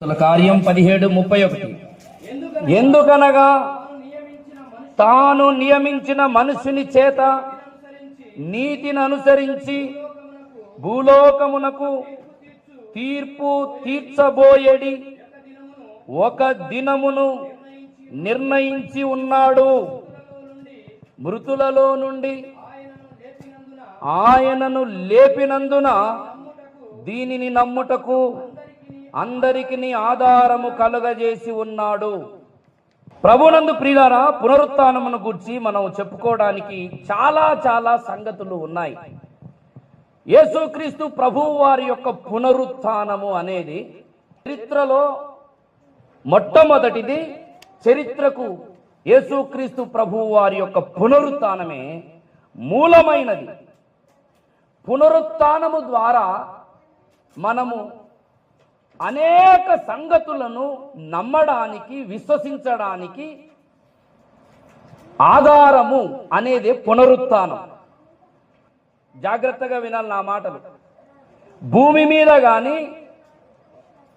కార్యం 17:31 ఎందుకనగా తాను నియమించిన మనుషుని చేత నీతిని అనుసరించి భూలోకమునకు తీర్పు తీర్చబోయేడి ఒక దినమును నిర్ణయించి ఉన్నాడు. మృతులలో నుండి ఆయనను లేపినందున దీనిని నమ్ముటకు అందరికీ ఆధారము కలుగజేసి ఉన్నాడు. ప్రభునందు ప్రియులారా, పునరుత్థానమును గురించి మనం చెప్పుకోవడానికి చాలా సంగతులు ఉన్నాయి. యేసుక్రీస్తు ప్రభువు వారి యొక్క పునరుత్థానము అనేది చరిత్రలో మొట్టమొదటిది. చరిత్రకు యేసుక్రీస్తు ప్రభువు వారి యొక్క పునరుత్థానమే మూలమైనది. పునరుత్థానము ద్వారా మనము అనేక సంగతులను నమ్మడానికి, విశ్వసించడానికి ఆధారము అనేది పునరుత్థానం. జాగ్రత్తగా వినాలి నా మాటలు. భూమి మీద కానీ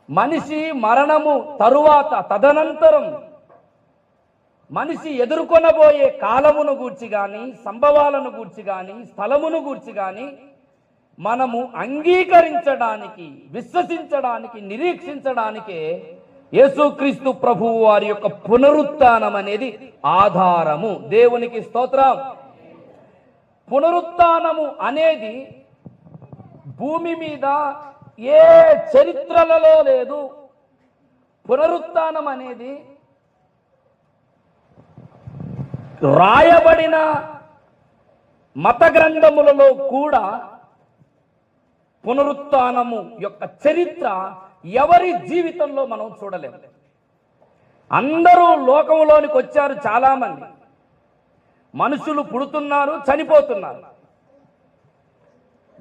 మనిషి మరణము తరువాత తదనంతరం మనిషి ఎదుర్కొనబోయే కాలమును గూర్చి కానీ, సంభవాలను గూర్చి కానీ, స్థలమును గూర్చి కానీ మనము అంగీకరించడానికి, విశ్వసించడానికి, నిరీక్షించడానికే యేసుక్రీస్తు ప్రభువు వారి యొక్క పునరుత్థానం అనేది ఆధారము. దేవునికి స్తోత్రం. పునరుత్థానము అనేది భూమి మీద ఏ చరిత్రలలో లేదు. పునరుత్థానం అనేది రాయబడిన మత గ్రంథములలో కూడా పునరుత్థానము యొక్క చరిత్ర ఎవరి జీవితంలో మనం చూడలేము. అందరూ లోకంలోనికి వచ్చారు. చాలా మంది మనుషులు పుడుతున్నారు, చనిపోతున్నారు.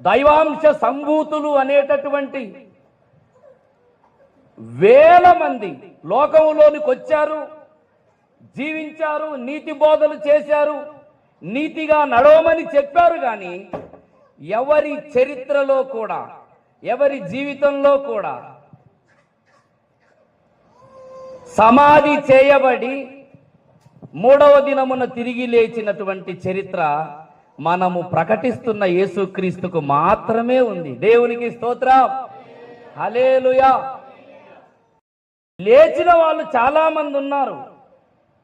దైవాంశ సంభూతులు అనేటటువంటి వేల మంది లోకంలోనికి వచ్చారు, జీవించారు, నీతి బోధలు చేశారు, నీతిగా నడవమని చెప్పారు. కానీ ఎవరి చరిత్రలో కూడా, ఎవరి జీవితంలో కూడా సమాధి చేయబడి మూడవ దినమున తిరిగి లేచినటువంటి చరిత్ర మనము ప్రకటిస్తున్న యేసుక్రీస్తుకు మాత్రమే ఉంది. దేవునికి స్తోత్రం. హల్లెలూయా. లేచిన వాళ్ళు చాలా మంది ఉన్నారు,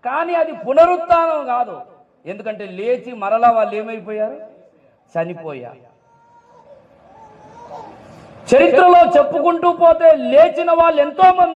కానీ అది పునరుత్థానం కాదు. ఎందుకంటే లేచి మరలా వాళ్ళు ఏమైపోయారు? చనిపోయారు. చరిత్రలో చెప్పుకుంటూ పోతే లేచిన వాళ్ళు ఎంతో మంది